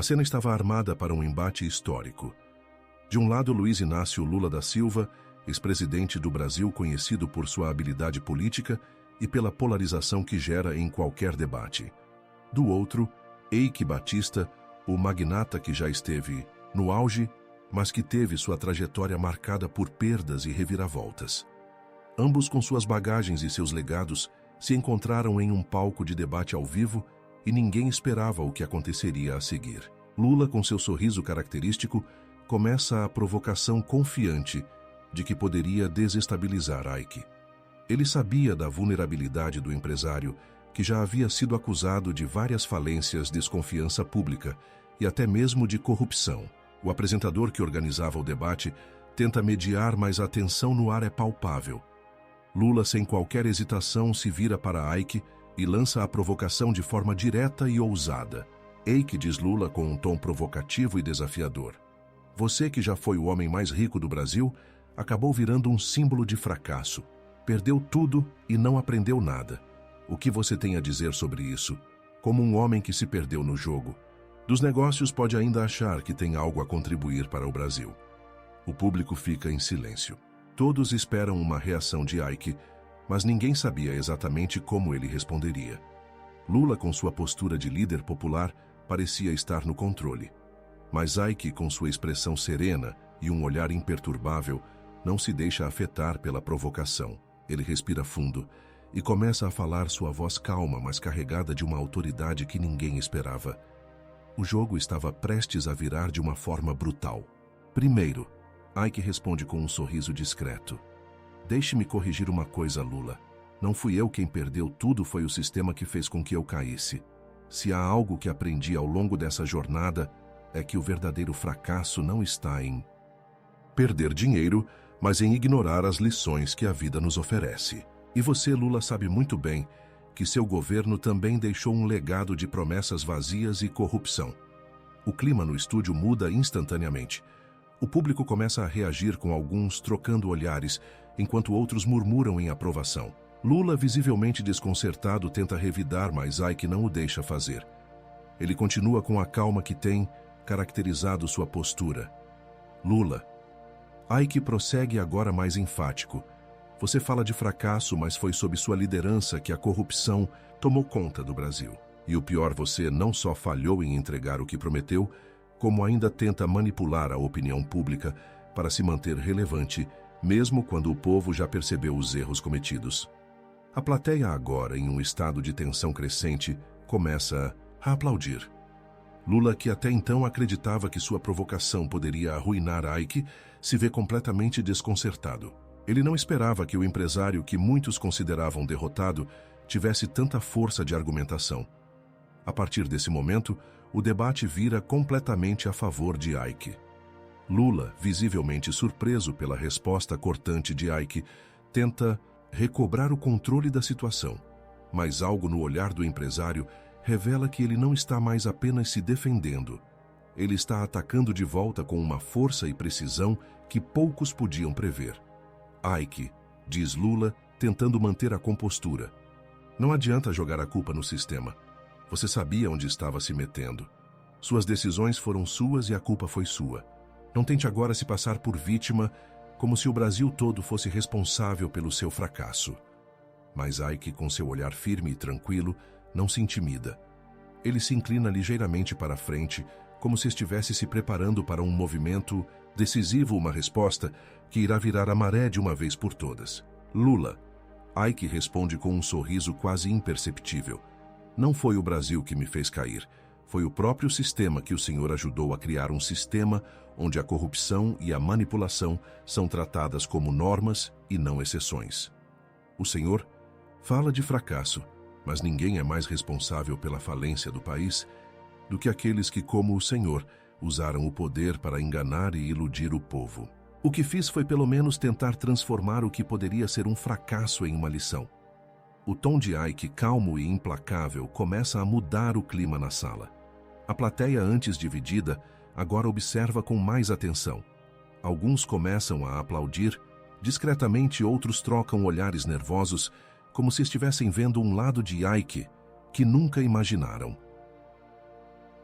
A cena estava armada para um embate histórico. De um lado, Luiz Inácio Lula da Silva, ex-presidente do Brasil conhecido por sua habilidade política e pela polarização que gera em qualquer debate. Do outro, Eike Batista, o magnata que já esteve no auge, mas que teve sua trajetória marcada por perdas e reviravoltas. Ambos, com suas bagagens e seus legados, se encontraram em um palco de debate ao vivo e ninguém esperava o que aconteceria a seguir. Lula, com seu sorriso característico, começa a provocação confiante de que poderia desestabilizar Eike. Ele sabia da vulnerabilidade do empresário, que já havia sido acusado de várias falências, desconfiança pública e até mesmo de corrupção. O apresentador que organizava o debate tenta mediar, mas a tensão no ar é palpável. Lula, sem qualquer hesitação, se vira para Eike e lança a provocação de forma direta e ousada. Eike, diz Lula com um tom provocativo e desafiador: "Você, que já foi o homem mais rico do Brasil, acabou virando um símbolo de fracasso. Perdeu tudo e não aprendeu nada. O que você tem a dizer sobre isso? Como um homem que se perdeu no jogo. Dos negócios, pode ainda achar que tem algo a contribuir para o Brasil." O público fica em silêncio. Todos esperam uma reação de Eike, mas ninguém sabia exatamente como ele responderia. Lula, com sua postura de líder popular, parecia estar no controle. Mas Eike, com sua expressão serena e um olhar imperturbável, não se deixa afetar pela provocação. Ele respira fundo e começa a falar, sua voz calma, mas carregada de uma autoridade que ninguém esperava. O jogo estava prestes a virar de uma forma brutal. Primeiro, Eike responde com um sorriso discreto: "Deixe-me corrigir uma coisa, Lula. Não fui eu quem perdeu tudo, foi o sistema que fez com que eu caísse. Se há algo que aprendi ao longo dessa jornada, é que o verdadeiro fracasso não está em perder dinheiro, mas em ignorar as lições que a vida nos oferece. E você, Lula, sabe muito bem que seu governo também deixou um legado de promessas vazias e corrupção." O clima no estúdio muda instantaneamente. O público começa a reagir, com alguns trocando olhares, enquanto outros murmuram em aprovação. Lula, visivelmente desconcertado, tenta revidar, mas Eike não o deixa fazer. Ele continua com a calma que tem caracterizado sua postura. "Lula." Eike prossegue agora mais enfático: "Você fala de fracasso, mas foi sob sua liderança que a corrupção tomou conta do Brasil. E o pior, você não só falhou em entregar o que prometeu, como ainda tenta manipular a opinião pública para se manter relevante, mesmo quando o povo já percebeu os erros cometidos." A plateia, agora em um estado de tensão crescente, começa a aplaudir. Lula, que até então acreditava que sua provocação poderia arruinar Eike, se vê completamente desconcertado. Ele não esperava que o empresário, que muitos consideravam derrotado, tivesse tanta força de argumentação. A partir desse momento, o debate vira completamente a favor de Eike. Lula, visivelmente surpreso pela resposta cortante de Eike, tenta recobrar o controle da situação, mas algo no olhar do empresário revela que ele não está mais apenas se defendendo. Ele está atacando de volta com uma força e precisão que poucos podiam prever. "Eike", diz Lula, tentando manter a compostura, "não adianta jogar a culpa no sistema. Você sabia onde estava se metendo. Suas decisões foram suas e a culpa foi sua. Não tente agora se passar por vítima, como se o Brasil todo fosse responsável pelo seu fracasso." Mas Eike, com seu olhar firme e tranquilo, não se intimida. Ele se inclina ligeiramente para a frente, como se estivesse se preparando para um movimento decisivo, uma resposta que irá virar a maré de uma vez por todas. "Lula." Eike responde com um sorriso quase imperceptível: "Não foi o Brasil que me fez cair. Foi o próprio sistema que o senhor ajudou a criar, um sistema onde a corrupção e a manipulação são tratadas como normas e não exceções. O senhor fala de fracasso, mas ninguém é mais responsável pela falência do país do que aqueles que, como o senhor, usaram o poder para enganar e iludir o povo. O que fiz foi pelo menos tentar transformar o que poderia ser um fracasso em uma lição." O tom de Eike, calmo e implacável, começa a mudar o clima na sala. A plateia, antes dividida, agora observa com mais atenção. Alguns começam a aplaudir, discretamente outros trocam olhares nervosos, como se estivessem vendo um lado de Eike que nunca imaginaram.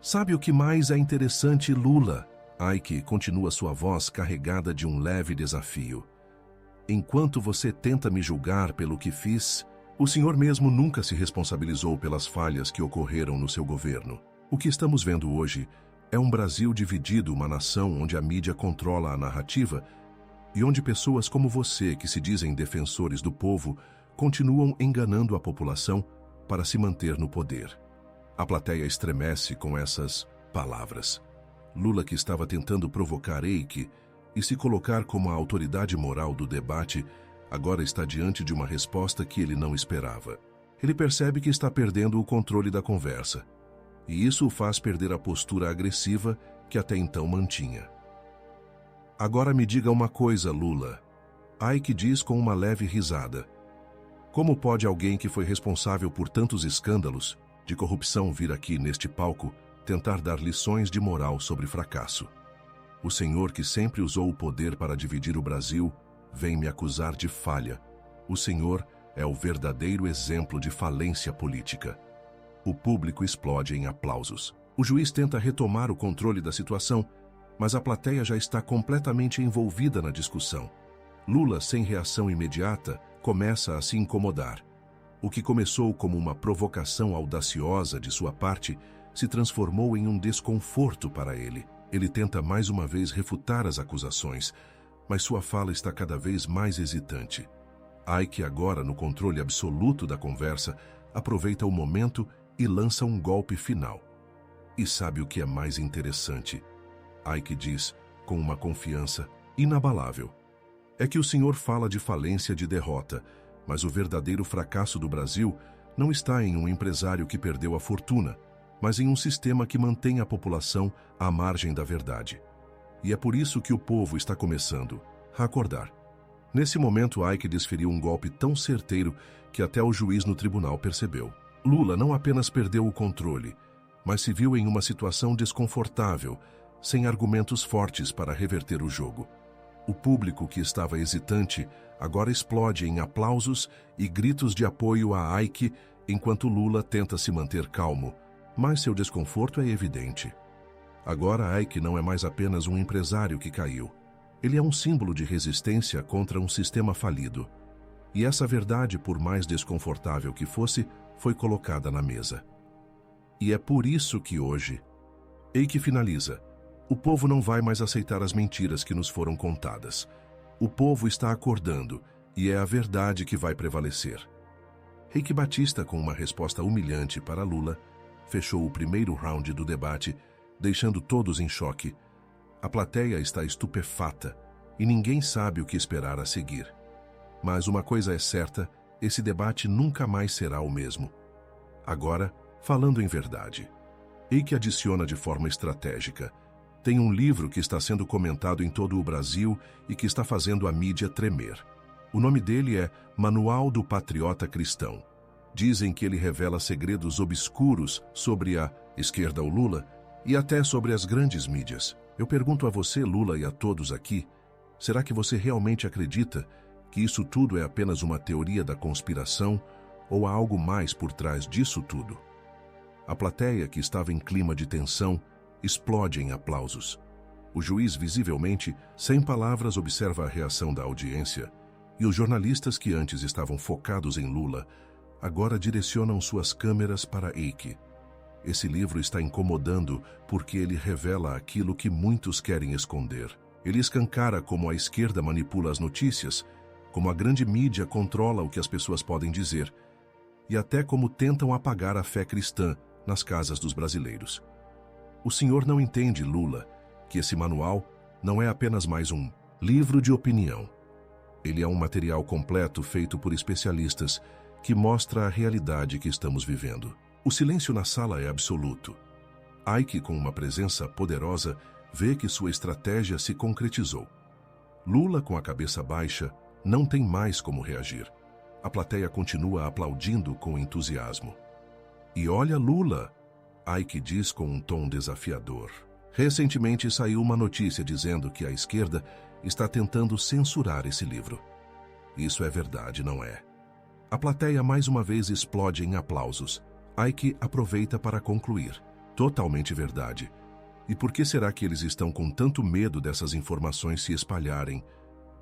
Sabe o que mais é interessante, Lula? Ike continua sua voz carregada de um leve desafio. Enquanto você tenta me julgar pelo que fiz, o senhor mesmo nunca se responsabilizou pelas falhas que ocorreram no seu governo. O que estamos vendo hoje é um Brasil dividido, uma nação onde a mídia controla a narrativa e onde pessoas como você, que se dizem defensores do povo, continuam enganando a população para se manter no poder. A plateia estremece com essas palavras. Lula, que estava tentando provocar Eike e se colocar como a autoridade moral do debate, agora está diante de uma resposta que ele não esperava. Ele percebe que está perdendo o controle da conversa, e isso o faz perder a postura agressiva que até então mantinha. Agora me diga uma coisa, Lula. Ike diz com uma leve risada. Como pode alguém que foi responsável por tantos escândalos de corrupção vir aqui neste palco tentar dar lições de moral sobre fracasso? O senhor que sempre usou o poder para dividir o Brasil vem me acusar de falha. O senhor é o verdadeiro exemplo de falência política. O público explode em aplausos. O juiz tenta retomar o controle da situação, mas a plateia já está completamente envolvida na discussão. Lula, sem reação imediata, começa a se incomodar. O que começou como uma provocação audaciosa de sua parte se transformou em um desconforto para ele. Ele tenta mais uma vez refutar as acusações, mas sua fala está cada vez mais hesitante. Ike, agora no controle absoluto da conversa, aproveita o momento e lança um golpe final. E sabe o que é mais interessante? Ike diz, com uma confiança inabalável. É que o senhor fala de falência, de derrota, mas o verdadeiro fracasso do Brasil não está em um empresário que perdeu a fortuna, mas em um sistema que mantém a população à margem da verdade. E é por isso que o povo está começando a acordar. Nesse momento, Ike desferiu um golpe tão certeiro que até o juiz no tribunal percebeu. Lula não apenas perdeu o controle, mas se viu em uma situação desconfortável, sem argumentos fortes para reverter o jogo. O público, que estava hesitante, agora explode em aplausos e gritos de apoio a Ike, enquanto Lula tenta se manter calmo, mas seu desconforto é evidente. Agora Ike não é mais apenas um empresário que caiu. Ele é um símbolo de resistência contra um sistema falido. E essa verdade, por mais desconfortável que fosse, foi colocada na mesa. E é por isso que hoje, Ike finaliza. O povo não vai mais aceitar as mentiras que nos foram contadas. O povo está acordando e é a verdade que vai prevalecer. Eike Batista, com uma resposta humilhante para Lula, fechou o primeiro round do debate, deixando todos em choque. A plateia está estupefata e ninguém sabe o que esperar a seguir. Mas uma coisa é certa, esse debate nunca mais será o mesmo. Agora, falando em verdade, Eike adiciona de forma estratégica. Tem um livro que está sendo comentado em todo o Brasil e que está fazendo a mídia tremer. O nome dele é Manual do Patriota Cristão. Dizem que ele revela segredos obscuros sobre a esquerda ou Lula e até sobre as grandes mídias. Eu pergunto a você, Lula, e a todos aqui, será que você realmente acredita que isso tudo é apenas uma teoria da conspiração ou há algo mais por trás disso tudo? A plateia, que estava em clima de tensão, explode em aplausos. O juiz, visivelmente, sem palavras, observa a reação da audiência, e os jornalistas, que antes estavam focados em Lula, agora direcionam suas câmeras para Eike. Esse livro está incomodando porque ele revela aquilo que muitos querem esconder. Ele escancara como a esquerda manipula as notícias, como a grande mídia controla o que as pessoas podem dizer, e até como tentam apagar a fé cristã nas casas dos brasileiros. O senhor não entende, Lula, que esse manual não é apenas mais um livro de opinião. Ele é um material completo feito por especialistas que mostra a realidade que estamos vivendo. O silêncio na sala é absoluto. Ike, com uma presença poderosa, vê que sua estratégia se concretizou. Lula, com a cabeça baixa, não tem mais como reagir. A plateia continua aplaudindo com entusiasmo. E olha, Lula, Ike diz com um tom desafiador. Recentemente saiu uma notícia dizendo que a esquerda está tentando censurar esse livro. Isso é verdade, não é? A plateia mais uma vez explode em aplausos. Ike aproveita para concluir. Totalmente verdade. E por que será que eles estão com tanto medo dessas informações se espalharem?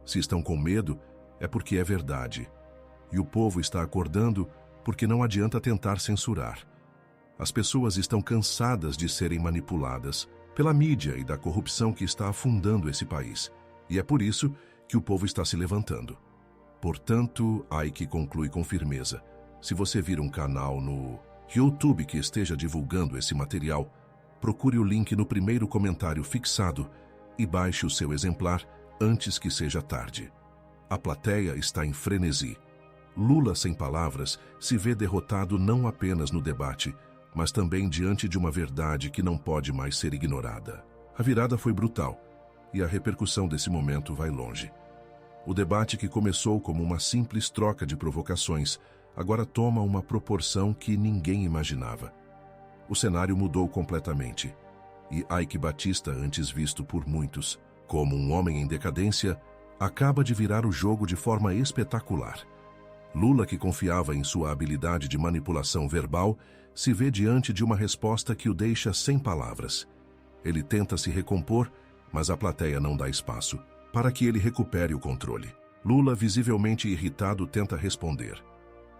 Se estão com medo, é porque é verdade. E o povo está acordando porque não adianta tentar censurar. As pessoas estão cansadas de serem manipuladas pela mídia e da corrupção que está afundando esse país. E é por isso que o povo está se levantando. Portanto, Ike conclui com firmeza: se você vir um canal no YouTube que esteja divulgando esse material, procure o link no primeiro comentário fixado e baixe o seu exemplar antes que seja tarde. A plateia está em frenesi. Lula, sem palavras, se vê derrotado não apenas no debate, mas também diante de uma verdade que não pode mais ser ignorada. A virada foi brutal e a repercussão desse momento vai longe. O debate, que começou como uma simples troca de provocações, agora toma uma proporção que ninguém imaginava. O cenário mudou completamente, e Ike Batista, antes visto por muitos como um homem em decadência, acaba de virar o jogo de forma espetacular. Lula, que confiava em sua habilidade de manipulação verbal, se vê diante de uma resposta que o deixa sem palavras. Ele tenta se recompor, mas a plateia não dá espaço para que ele recupere o controle. Lula, visivelmente irritado, tenta responder,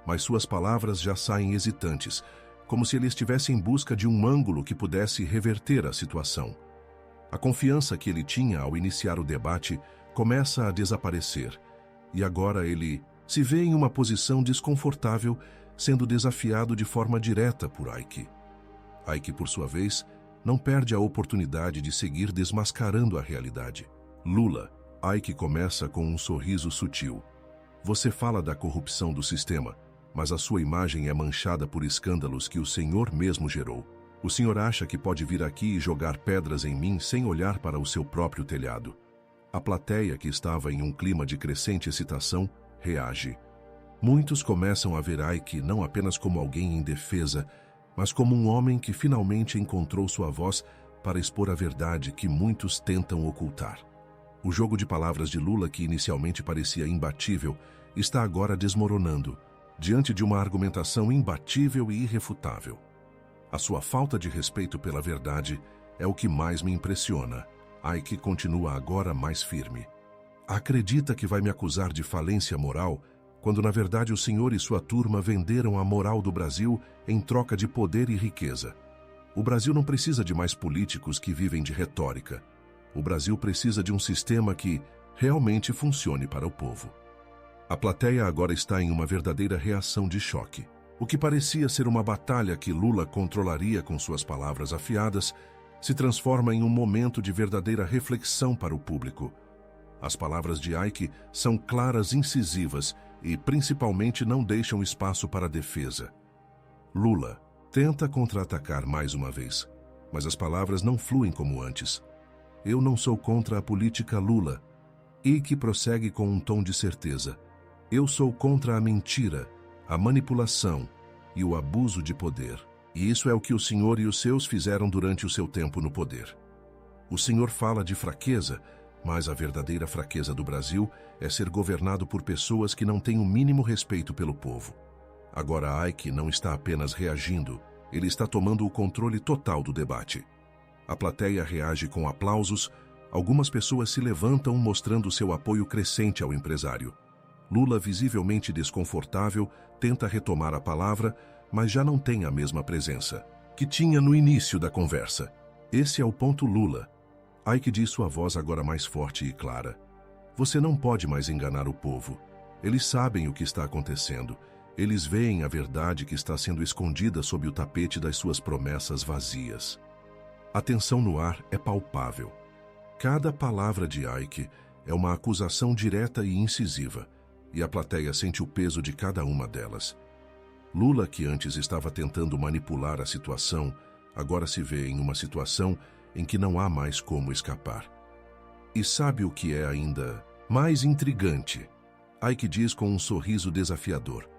mas suas palavras já saem hesitantes, como se ele estivesse em busca de um ângulo que pudesse reverter a situação. A confiança que ele tinha ao iniciar o debate começa a desaparecer, e agora ele se vê em uma posição desconfortável, sendo desafiado de forma direta por Ike. Ike, por sua vez, não perde a oportunidade de seguir desmascarando a realidade. Lula, Ike começa com um sorriso sutil. Você fala da corrupção do sistema, mas a sua imagem é manchada por escândalos que o senhor mesmo gerou. O senhor acha que pode vir aqui e jogar pedras em mim sem olhar para o seu próprio telhado. A plateia, que estava em um clima de crescente excitação, reage. Muitos começam a ver Ike não apenas como alguém indefesa, mas como um homem que finalmente encontrou sua voz para expor a verdade que muitos tentam ocultar. O jogo de palavras de Lula, que inicialmente parecia imbatível, está agora desmoronando, diante de uma argumentação imbatível e irrefutável. A sua falta de respeito pela verdade é o que mais me impressiona. Ike continua agora mais firme. Acredita que vai me acusar de falência moral, quando na verdade o senhor e sua turma venderam a moral do Brasil em troca de poder e riqueza. O Brasil não precisa de mais políticos que vivem de retórica. O Brasil precisa de um sistema que realmente funcione para o povo. A plateia agora está em uma verdadeira reação de choque. O que parecia ser uma batalha que Lula controlaria com suas palavras afiadas se transforma em um momento de verdadeira reflexão para o público. As palavras de Ike são claras, incisivas e, principalmente, não deixam espaço para defesa. Lula tenta contra-atacar mais uma vez, mas as palavras não fluem como antes. Eu não sou contra a política, Lula. Ike prossegue com um tom de certeza. Eu sou contra a mentira, a manipulação e o abuso de poder. E isso é o que o senhor e os seus fizeram durante o seu tempo no poder. O senhor fala de fraqueza, mas a verdadeira fraqueza do Brasil é ser governado por pessoas que não têm o mínimo respeito pelo povo. Agora Ike não está apenas reagindo, ele está tomando o controle total do debate. A plateia reage com aplausos, algumas pessoas se levantam mostrando seu apoio crescente ao empresário. Lula, visivelmente desconfortável, tenta retomar a palavra, mas já não tem a mesma presença que tinha no início da conversa. Esse é o ponto, Lula. Ike diz, sua voz agora mais forte e clara. Você não pode mais enganar o povo. Eles sabem o que está acontecendo. Eles veem a verdade que está sendo escondida sob o tapete das suas promessas vazias. A tensão no ar é palpável. Cada palavra de Ike é uma acusação direta e incisiva, e a plateia sente o peso de cada uma delas. Lula, que antes estava tentando manipular a situação, agora se vê em uma situação em que não há mais como escapar. E sabe o que é ainda mais intrigante? Ike diz com um sorriso desafiador.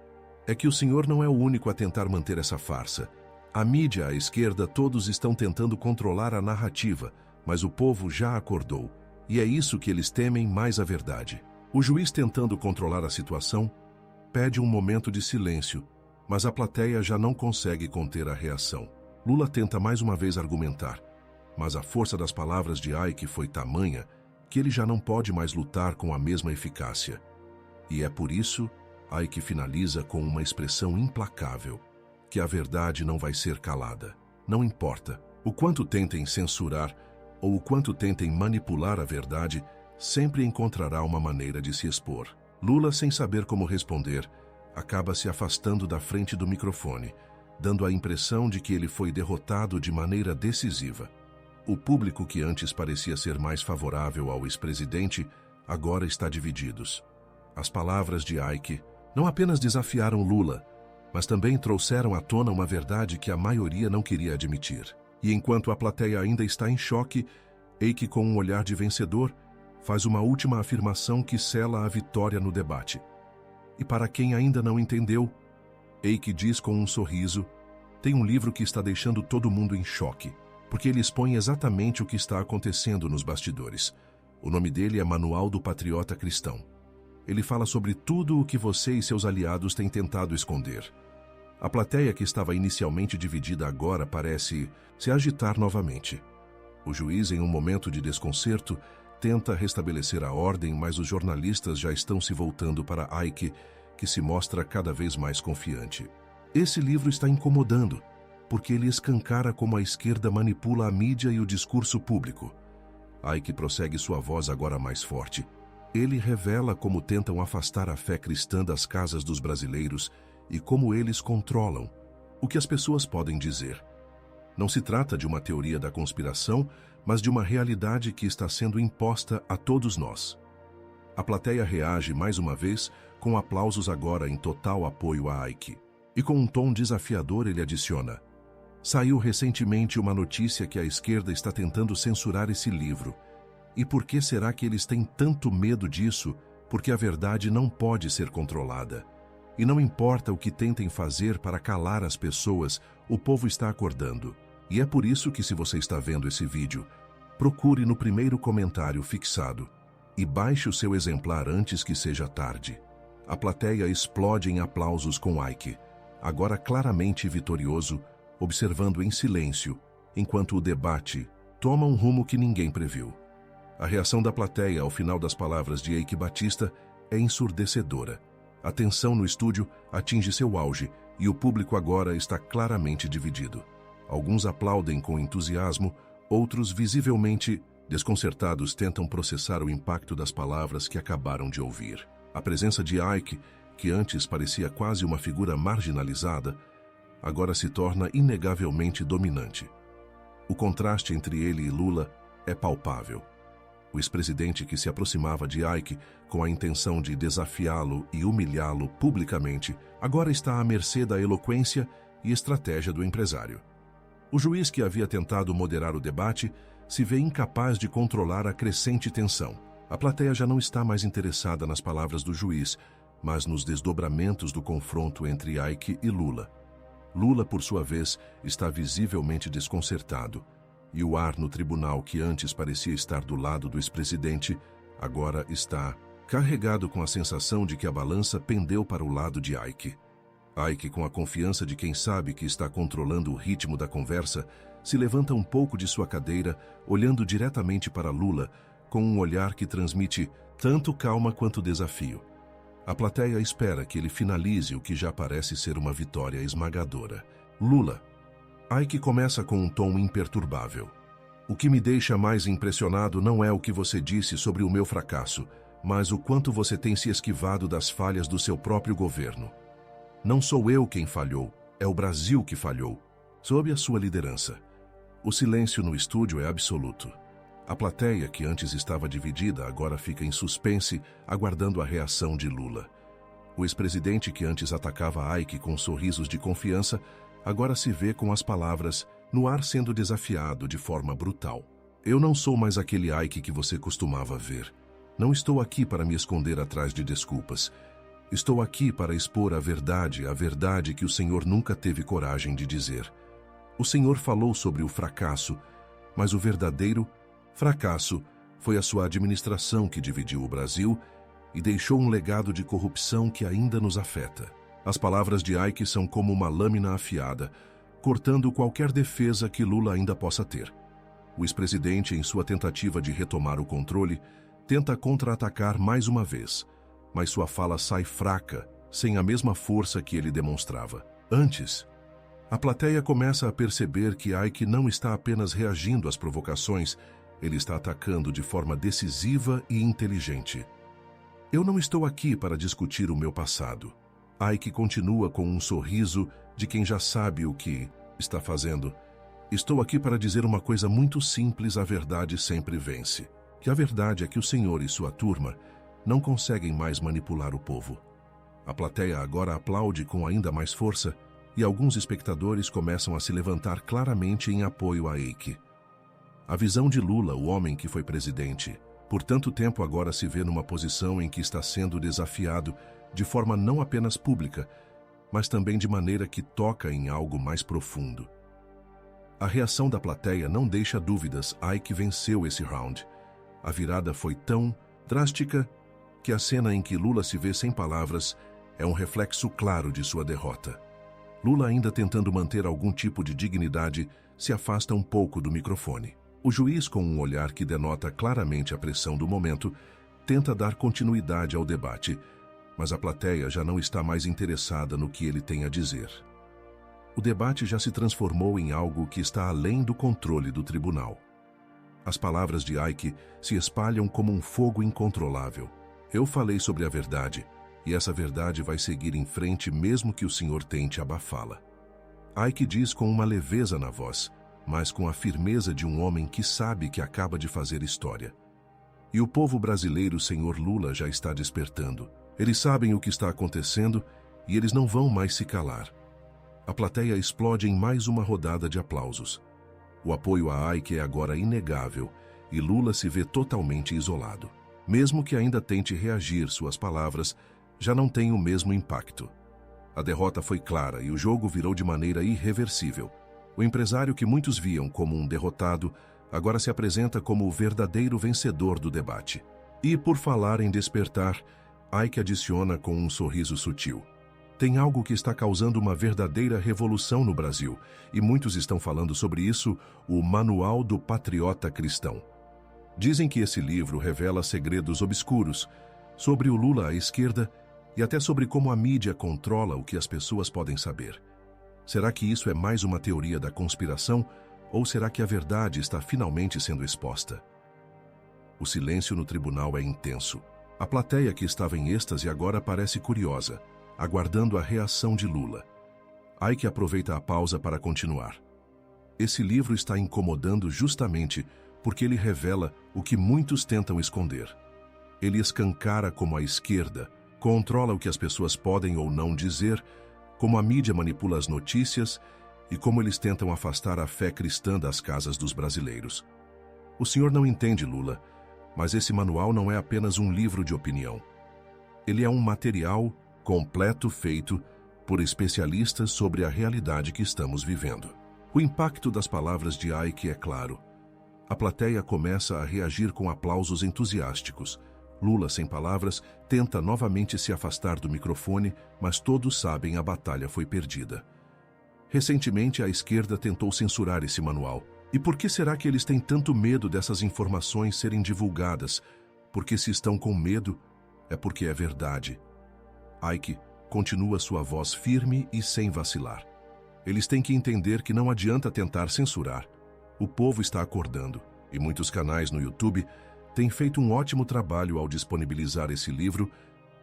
É que o senhor não é o único a tentar manter essa farsa. A mídia, a esquerda, todos estão tentando controlar a narrativa, mas o povo já acordou. E é isso que eles temem, mais a verdade. O juiz, tentando controlar a situação, pede um momento de silêncio, mas a plateia já não consegue conter a reação. Lula tenta mais uma vez argumentar, mas a força das palavras de Ike foi tamanha que ele já não pode mais lutar com a mesma eficácia. E é por isso, Ike finaliza com uma expressão implacável, que a verdade não vai ser calada. Não importa o quanto tentem censurar ou o quanto tentem manipular a verdade, sempre encontrará uma maneira de se expor. Lula, sem saber como responder, acaba se afastando da frente do microfone, dando a impressão de que ele foi derrotado de maneira decisiva. O público, que antes parecia ser mais favorável ao ex-presidente, agora está divididos. As palavras de Ike não apenas desafiaram Lula, mas também trouxeram à tona uma verdade que a maioria não queria admitir. E enquanto a plateia ainda está em choque, Ike, com um olhar de vencedor, faz uma última afirmação que sela a vitória no debate. E para quem ainda não entendeu, Ike diz com um sorriso: tem um livro que está deixando todo mundo em choque, porque ele expõe exatamente o que está acontecendo nos bastidores. O nome dele é Manual do Patriota Cristão. Ele fala sobre tudo o que você e seus aliados têm tentado esconder. A plateia, que estava inicialmente dividida, agora parece se agitar novamente. O juiz, em um momento de desconcerto, tenta restabelecer a ordem, mas os jornalistas já estão se voltando para Ike, que se mostra cada vez mais confiante. Esse livro está incomodando, porque ele escancara como a esquerda manipula a mídia e o discurso público. Ike prossegue, sua voz agora mais forte. Ele revela como tentam afastar a fé cristã das casas dos brasileiros e como eles controlam o que as pessoas podem dizer. Não se trata de uma teoria da conspiração, mas de uma realidade que está sendo imposta a todos nós. A plateia reage mais uma vez, com aplausos agora em total apoio a Ike. E com um tom desafiador ele adiciona: saiu recentemente uma notícia que a esquerda está tentando censurar esse livro. E por que será que eles têm tanto medo disso? Porque a verdade não pode ser controlada. E não importa o que tentem fazer para calar as pessoas, o povo está acordando. E é por isso que, se você está vendo esse vídeo, procure no primeiro comentário fixado e baixe o seu exemplar antes que seja tarde. A plateia explode em aplausos com Ike, agora claramente vitorioso, observando em silêncio, enquanto o debate toma um rumo que ninguém previu. A reação da plateia ao final das palavras de Eike Batista é ensurdecedora. A tensão no estúdio atinge seu auge e o público agora está claramente dividido. Alguns aplaudem com entusiasmo, outros, visivelmente desconcertados, tentam processar o impacto das palavras que acabaram de ouvir. A presença de Ike, que antes parecia quase uma figura marginalizada, agora se torna inegavelmente dominante. O contraste entre ele e Lula é palpável. O ex-presidente, que se aproximava de Ike com a intenção de desafiá-lo e humilhá-lo publicamente, agora está à mercê da eloquência e estratégia do empresário. O juiz, que havia tentado moderar o debate, se vê incapaz de controlar a crescente tensão. A plateia já não está mais interessada nas palavras do juiz, mas nos desdobramentos do confronto entre Ike e Lula. Lula, por sua vez, está visivelmente desconcertado, e o ar no tribunal, que antes parecia estar do lado do ex-presidente, agora está carregado com a sensação de que a balança pendeu para o lado de Ike. Ike, com a confiança de quem sabe que está controlando o ritmo da conversa, se levanta um pouco de sua cadeira, olhando diretamente para Lula, com um olhar que transmite tanto calma quanto desafio. A plateia espera que ele finalize o que já parece ser uma vitória esmagadora. Lula. Ike começa com um tom imperturbável. O que me deixa mais impressionado não é o que você disse sobre o meu fracasso, mas o quanto você tem se esquivado das falhas do seu próprio governo. Não sou eu quem falhou, é o Brasil que falhou, sob a sua liderança. O silêncio no estúdio é absoluto. A plateia, que antes estava dividida, agora fica em suspense, aguardando a reação de Lula. O ex-presidente, que antes atacava Ike com sorrisos de confiança, agora se vê com as palavras no ar, sendo desafiado de forma brutal. Eu não sou mais aquele Ike que você costumava ver. Não estou aqui para me esconder atrás de desculpas. Estou aqui para expor a verdade que o Senhor nunca teve coragem de dizer. O Senhor falou sobre o fracasso, mas o verdadeiro fracasso foi a sua administração, que dividiu o Brasil e deixou um legado de corrupção que ainda nos afeta. As palavras de Ike são como uma lâmina afiada, cortando qualquer defesa que Lula ainda possa ter. O ex-presidente, em sua tentativa de retomar o controle, tenta contra-atacar mais uma vez, mas sua fala sai fraca, sem a mesma força que ele demonstrava antes. A plateia começa a perceber que Ike não está apenas reagindo às provocações, ele está atacando de forma decisiva e inteligente. Eu não estou aqui para discutir o meu passado. Ike continua com um sorriso de quem já sabe o que está fazendo. Estou aqui para dizer uma coisa muito simples: a verdade sempre vence. Que a verdade é que o senhor e sua turma não conseguem mais manipular o povo. A plateia agora aplaude com ainda mais força e alguns espectadores começam a se levantar claramente em apoio a Ike. A visão de Lula, o homem que foi presidente, por tanto tempo agora se vê numa posição em que está sendo desafiado de forma não apenas pública, mas também de maneira que toca em algo mais profundo. A reação da plateia não deixa dúvidas: Ike venceu esse round. A virada foi tão drástica que a cena em que Lula se vê sem palavras é um reflexo claro de sua derrota. Lula, ainda tentando manter algum tipo de dignidade, se afasta um pouco do microfone. O juiz, com um olhar que denota claramente a pressão do momento, tenta dar continuidade ao debate, mas a plateia já não está mais interessada no que ele tem a dizer. O debate já se transformou em algo que está além do controle do tribunal. As palavras de Ike se espalham como um fogo incontrolável. Eu falei sobre a verdade, e essa verdade vai seguir em frente mesmo que o senhor tente abafá-la. Ike diz com uma leveza na voz, mas com a firmeza de um homem que sabe que acaba de fazer história. E o povo brasileiro, senhor Lula, já está despertando. Eles sabem o que está acontecendo e eles não vão mais se calar. A plateia explode em mais uma rodada de aplausos. O apoio a Ike é agora inegável e Lula se vê totalmente isolado. Mesmo que ainda tente reagir, suas palavras já não têm o mesmo impacto. A derrota foi clara e o jogo virou de maneira irreversível. O empresário que muitos viam como um derrotado agora se apresenta como o verdadeiro vencedor do debate. E por falar em despertar, Ike adiciona com um sorriso sutil: tem algo que está causando uma verdadeira revolução no Brasil, e muitos estão falando sobre isso, o Manual do Patriota Cristão. Dizem que esse livro revela segredos obscuros sobre o Lula à esquerda e até sobre como a mídia controla o que as pessoas podem saber. Será que isso é mais uma teoria da conspiração, ou será que a verdade está finalmente sendo exposta? O silêncio no tribunal é intenso. A plateia, que estava em êxtase, agora parece curiosa, aguardando a reação de Lula. Ike aproveita a pausa para continuar. Esse livro está incomodando justamente porque ele revela o que muitos tentam esconder. Ele escancara como a esquerda controla o que as pessoas podem ou não dizer, como a mídia manipula as notícias e como eles tentam afastar a fé cristã das casas dos brasileiros. O senhor não entende, Lula, mas esse manual não é apenas um livro de opinião. Ele é um material completo feito por especialistas sobre a realidade que estamos vivendo. O impacto das palavras de Ike é claro. A plateia começa a reagir com aplausos entusiásticos. Lula, sem palavras, tenta novamente se afastar do microfone, mas todos sabem a batalha foi perdida. Recentemente, a esquerda tentou censurar esse manual. E por que será que eles têm tanto medo dessas informações serem divulgadas? Porque se estão com medo, é porque é verdade. Ike continua sua voz firme e sem vacilar. Eles têm que entender que não adianta tentar censurar. O povo está acordando, e muitos canais no YouTube têm feito um ótimo trabalho ao disponibilizar esse livro,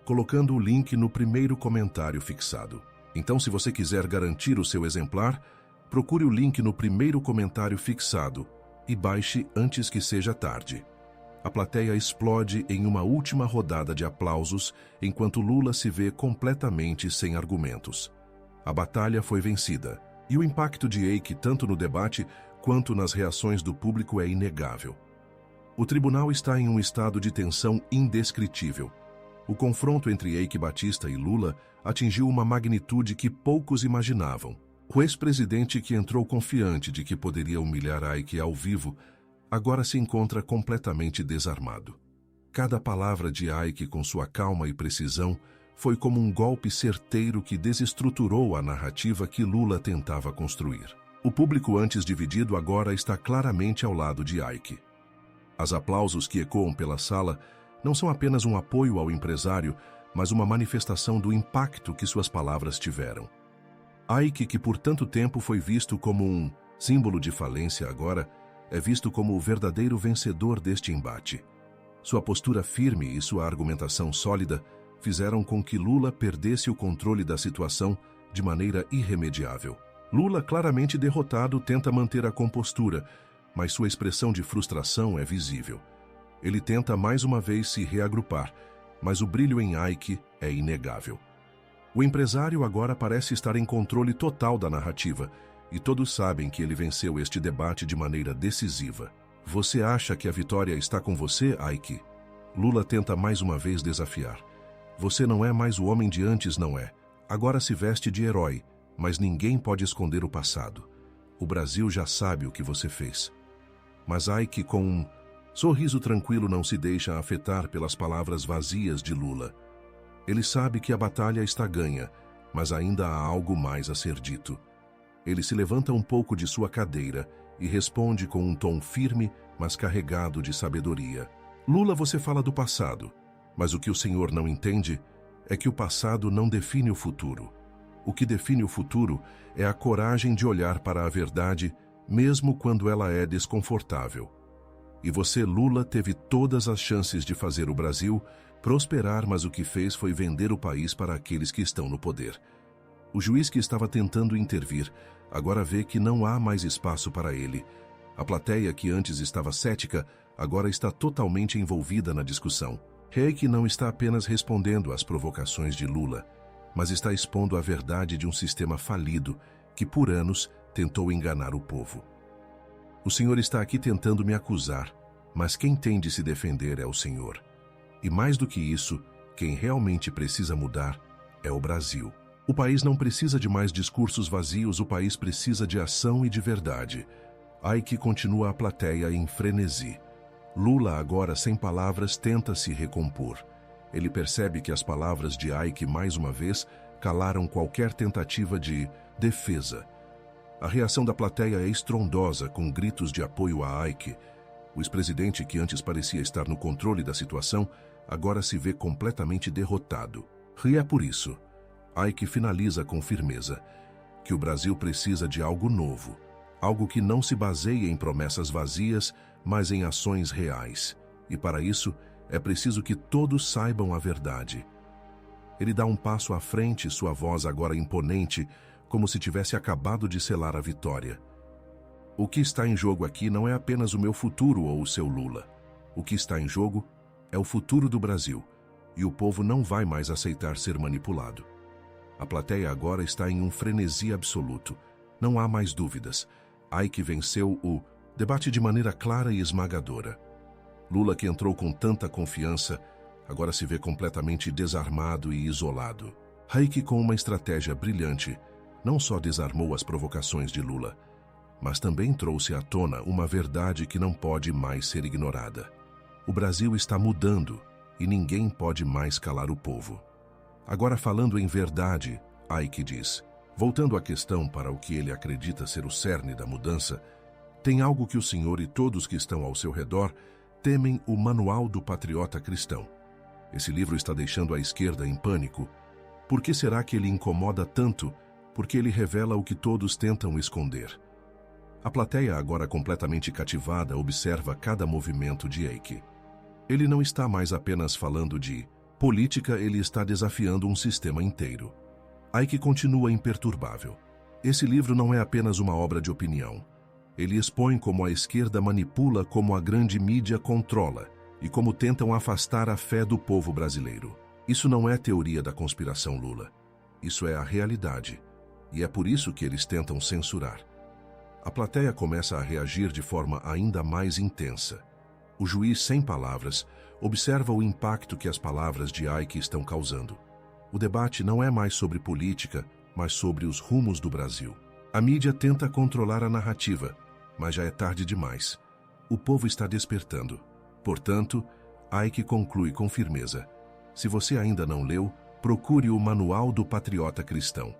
colocando o link no primeiro comentário fixado. Então, se você quiser garantir o seu exemplar, procure o link no primeiro comentário fixado e baixe antes que seja tarde. A plateia explode em uma última rodada de aplausos, enquanto Lula se vê completamente sem argumentos. A batalha foi vencida, e o impacto de Ike tanto no debate quanto nas reações do público é inegável. O tribunal está em um estado de tensão indescritível. O confronto entre Eike Batista e Lula atingiu uma magnitude que poucos imaginavam. O ex-presidente, que entrou confiante de que poderia humilhar Ike ao vivo, agora se encontra completamente desarmado. Cada palavra de Ike, com sua calma e precisão, foi como um golpe certeiro que desestruturou a narrativa que Lula tentava construir. O público antes dividido agora está claramente ao lado de Ike. Os aplausos que ecoam pela sala não são apenas um apoio ao empresário, mas uma manifestação do impacto que suas palavras tiveram. Ike, que por tanto tempo foi visto como um símbolo de falência, agora é visto como o verdadeiro vencedor deste embate. Sua postura firme e sua argumentação sólida fizeram com que Lula perdesse o controle da situação de maneira irremediável. Lula, claramente derrotado, tenta manter a compostura, mas sua expressão de frustração é visível. Ele tenta mais uma vez se reagrupar, mas o brilho em Ike é inegável. O empresário agora parece estar em controle total da narrativa, e todos sabem que ele venceu este debate de maneira decisiva. Você acha que a vitória está com você, Ike? Lula tenta mais uma vez desafiar. Você não é mais o homem de antes, não é? Agora se veste de herói, mas ninguém pode esconder o passado. O Brasil já sabe o que você fez. Mas Ike, com um sorriso tranquilo, não se deixa afetar pelas palavras vazias de Lula. Ele sabe que a batalha está ganha, mas ainda há algo mais a ser dito. Ele se levanta um pouco de sua cadeira e responde com um tom firme, mas carregado de sabedoria. Lula, você fala do passado, mas o que o senhor não entende é que o passado não define o futuro. O que define o futuro é a coragem de olhar para a verdade, mesmo quando ela é desconfortável. E você, Lula, teve todas as chances de fazer o Brasil prosperar, mas o que fez foi vender o país para aqueles que estão no poder. O juiz que estava tentando intervir agora vê que não há mais espaço para ele. A plateia, que antes estava cética, agora está totalmente envolvida na discussão. Reiki não está apenas respondendo às provocações de Lula, mas está expondo a verdade de um sistema falido que, por anos, tentou enganar o povo. O senhor está aqui tentando me acusar, mas quem tem de se defender é o senhor. E mais do que isso, quem realmente precisa mudar é o Brasil. O país não precisa de mais discursos vazios, o país precisa de ação e de verdade. Ike continua a plateia em frenesi. Lula, agora sem palavras, tenta se recompor. Ele percebe que as palavras de Ike, mais uma vez, calaram qualquer tentativa de defesa. A reação da plateia é estrondosa, com gritos de apoio a Ike. O ex-presidente, que antes parecia estar no controle da situação, agora se vê completamente derrotado. E é por isso, Ike finaliza com firmeza, que o Brasil precisa de algo novo, algo que não se baseie em promessas vazias, mas em ações reais. E para isso, é preciso que todos saibam a verdade. Ele dá um passo à frente, sua voz agora imponente, como se tivesse acabado de selar a vitória. O que está em jogo aqui não é apenas o meu futuro ou o seu Lula. O que está em jogo é o futuro do Brasil, e o povo não vai mais aceitar ser manipulado. A plateia agora está em um frenesi absoluto. Não há mais dúvidas. Ike venceu o debate de maneira clara e esmagadora. Lula, que entrou com tanta confiança, agora se vê completamente desarmado e isolado. Ike, com uma estratégia brilhante, não só desarmou as provocações de Lula, mas também trouxe à tona uma verdade que não pode mais ser ignorada. O Brasil está mudando e ninguém pode mais calar o povo. Agora, falando em verdade, Ike diz, voltando à questão para o que ele acredita ser o cerne da mudança, tem algo que o senhor e todos que estão ao seu redor temem: o Manual do Patriota Cristão. Esse livro está deixando a esquerda em pânico. Por que será que ele incomoda tanto? Porque ele revela o que todos tentam esconder. A plateia, agora completamente cativada, observa cada movimento de Ike. Ele não está mais apenas falando de política, ele está desafiando um sistema inteiro. Ike continua imperturbável. Esse livro não é apenas uma obra de opinião. Ele expõe como a esquerda manipula, como a grande mídia controla e como tentam afastar a fé do povo brasileiro. Isso não é teoria da conspiração, Lula. Isso é a realidade. E é por isso que eles tentam censurar. A plateia começa a reagir de forma ainda mais intensa. O juiz, sem palavras, observa o impacto que as palavras de Ike estão causando. O debate não é mais sobre política, mas sobre os rumos do Brasil. A mídia tenta controlar a narrativa, mas já é tarde demais. O povo está despertando. Portanto, Ike conclui com firmeza: se você ainda não leu, procure o Manual do Patriota Cristão.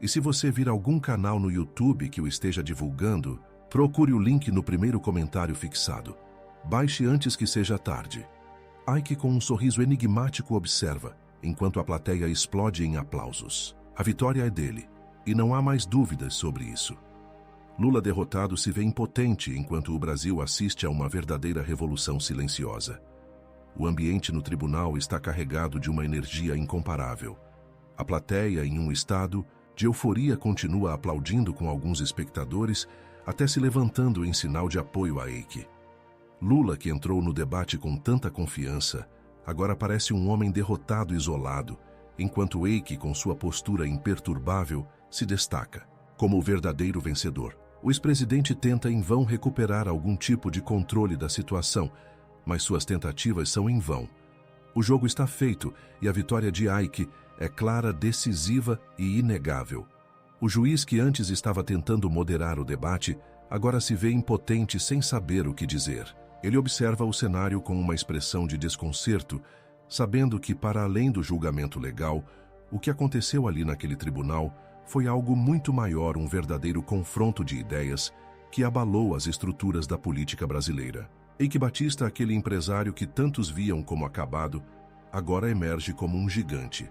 E se você vir algum canal no YouTube que o esteja divulgando, procure o link no primeiro comentário fixado. Baixe antes que seja tarde. Ike, com um sorriso enigmático, observa, enquanto a plateia explode em aplausos. A vitória é dele, e não há mais dúvidas sobre isso. Lula derrotado se vê impotente enquanto o Brasil assiste a uma verdadeira revolução silenciosa. O ambiente no tribunal está carregado de uma energia incomparável. A plateia, em um estado de euforia, continua aplaudindo com alguns espectadores, até se levantando em sinal de apoio a Ike. Lula, que entrou no debate com tanta confiança, agora parece um homem derrotado e isolado, enquanto Ike, com sua postura imperturbável, se destaca como o verdadeiro vencedor. O ex-presidente tenta em vão recuperar algum tipo de controle da situação, mas suas tentativas são em vão. O jogo está feito e a vitória de Ike é clara, decisiva e inegável. O juiz, que antes estava tentando moderar o debate, agora se vê impotente, sem saber o que dizer. Ele observa o cenário com uma expressão de desconcerto, sabendo que, para além do julgamento legal, o que aconteceu ali naquele tribunal foi algo muito maior, um verdadeiro confronto de ideias que abalou as estruturas da política brasileira. Eike Batista, aquele empresário que tantos viam como acabado, agora emerge como um gigante.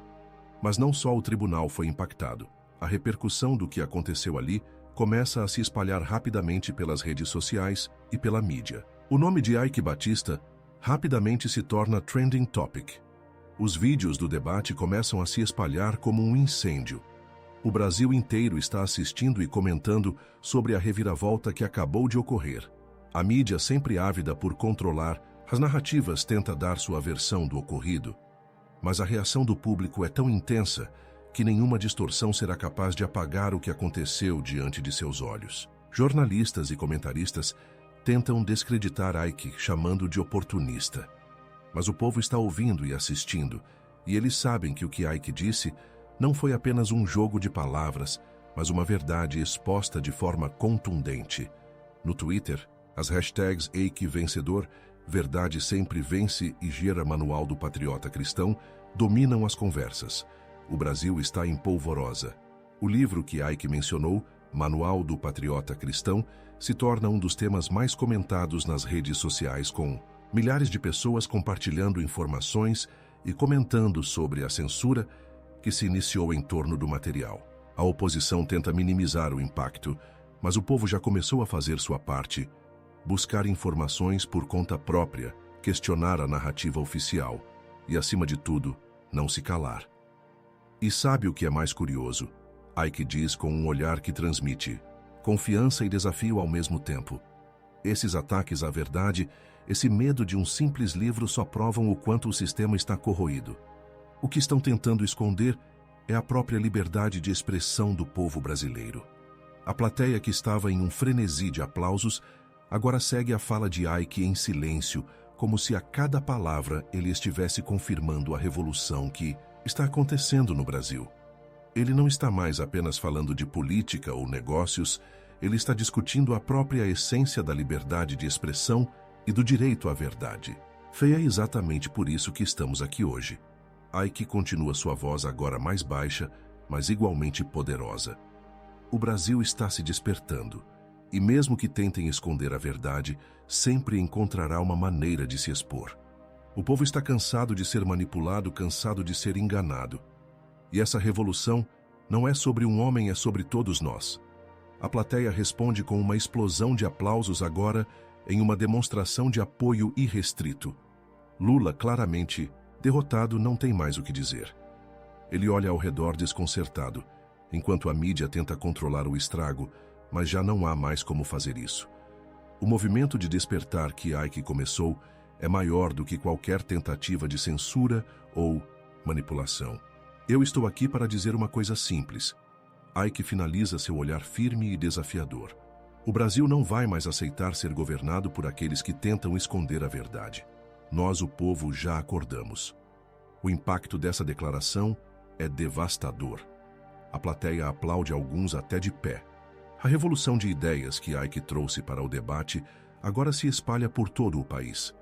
Mas não só o tribunal foi impactado. A repercussão do que aconteceu ali começa a se espalhar rapidamente pelas redes sociais e pela mídia. O nome de Eike Batista rapidamente se torna trending topic. Os vídeos do debate começam a se espalhar como um incêndio. O Brasil inteiro está assistindo e comentando sobre a reviravolta que acabou de ocorrer. A mídia, sempre ávida por controlar as narrativas, tenta dar sua versão do ocorrido. Mas a reação do público é tão intensa que nenhuma distorção será capaz de apagar o que aconteceu diante de seus olhos. Jornalistas e comentaristas tentam descreditar Eike, chamando de oportunista. Mas o povo está ouvindo e assistindo, e eles sabem que o que Eike disse não foi apenas um jogo de palavras, mas uma verdade exposta de forma contundente. No Twitter, as hashtags Eike Vencedor, Verdade Sempre Vence e Gera Manual do Patriota Cristão dominam as conversas. O Brasil está em polvorosa. O livro que Eike mencionou, Manual do Patriota Cristão, se torna um dos temas mais comentados nas redes sociais, com milhares de pessoas compartilhando informações e comentando sobre a censura que se iniciou em torno do material. A oposição tenta minimizar o impacto, mas o povo já começou a fazer sua parte, buscar informações por conta própria, questionar a narrativa oficial e, acima de tudo, não se calar. E sabe o que é mais curioso? Eike diz com um olhar que transmite confiança e desafio ao mesmo tempo. Esses ataques à verdade, esse medo de um simples livro só provam o quanto o sistema está corroído. O que estão tentando esconder é a própria liberdade de expressão do povo brasileiro. A plateia, que estava em um frenesi de aplausos, agora segue a fala de Eike em silêncio, como se a cada palavra ele estivesse confirmando a revolução que está acontecendo no Brasil. Ele não está mais apenas falando de política ou negócios, ele está discutindo a própria essência da liberdade de expressão e do direito à verdade. Foi exatamente por isso que estamos aqui hoje. Eike continua sua voz agora mais baixa, mas igualmente poderosa. O Brasil está se despertando, e mesmo que tentem esconder a verdade, sempre encontrará uma maneira de se expor. O povo está cansado de ser manipulado, cansado de ser enganado. E essa revolução não é sobre um homem, é sobre todos nós. A plateia responde com uma explosão de aplausos, agora em uma demonstração de apoio irrestrito. Lula, claramente derrotado, não tem mais o que dizer. Ele olha ao redor desconcertado, enquanto a mídia tenta controlar o estrago, mas já não há mais como fazer isso. O movimento de despertar que Eike começou é maior do que qualquer tentativa de censura ou manipulação. Eu estou aqui para dizer uma coisa simples. Eike finaliza seu olhar firme e desafiador. O Brasil não vai mais aceitar ser governado por aqueles que tentam esconder a verdade. Nós, o povo, já acordamos. O impacto dessa declaração é devastador. A plateia aplaude, alguns até de pé. A revolução de ideias que Eike trouxe para o debate agora se espalha por todo o país.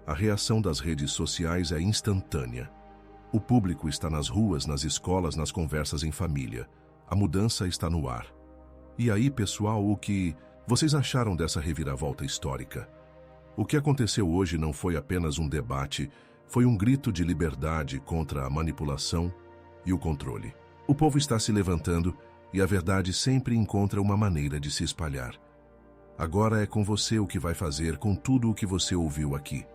A reação das redes sociais é instantânea. O público está nas ruas, nas escolas, nas conversas em família. A mudança está no ar. E aí, pessoal, o que vocês acharam dessa reviravolta histórica? O que aconteceu hoje não foi apenas um debate, foi um grito de liberdade contra a manipulação e o controle. O povo está se levantando e a verdade sempre encontra uma maneira de se espalhar. Agora é com você o que vai fazer com tudo o que você ouviu aqui.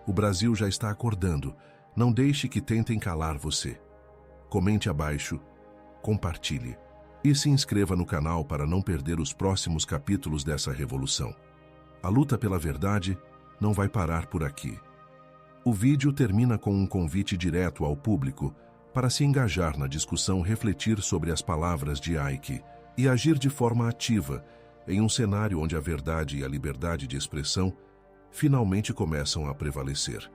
O Brasil já está acordando. Não deixe que tentem calar você. Comente abaixo, compartilhe e se inscreva no canal para não perder os próximos capítulos dessa revolução. A luta pela verdade não vai parar por aqui. O vídeo termina com um convite direto ao público para se engajar na discussão, refletir sobre as palavras de Ike e agir de forma ativa em um cenário onde a verdade e a liberdade de expressão finalmente começam a prevalecer.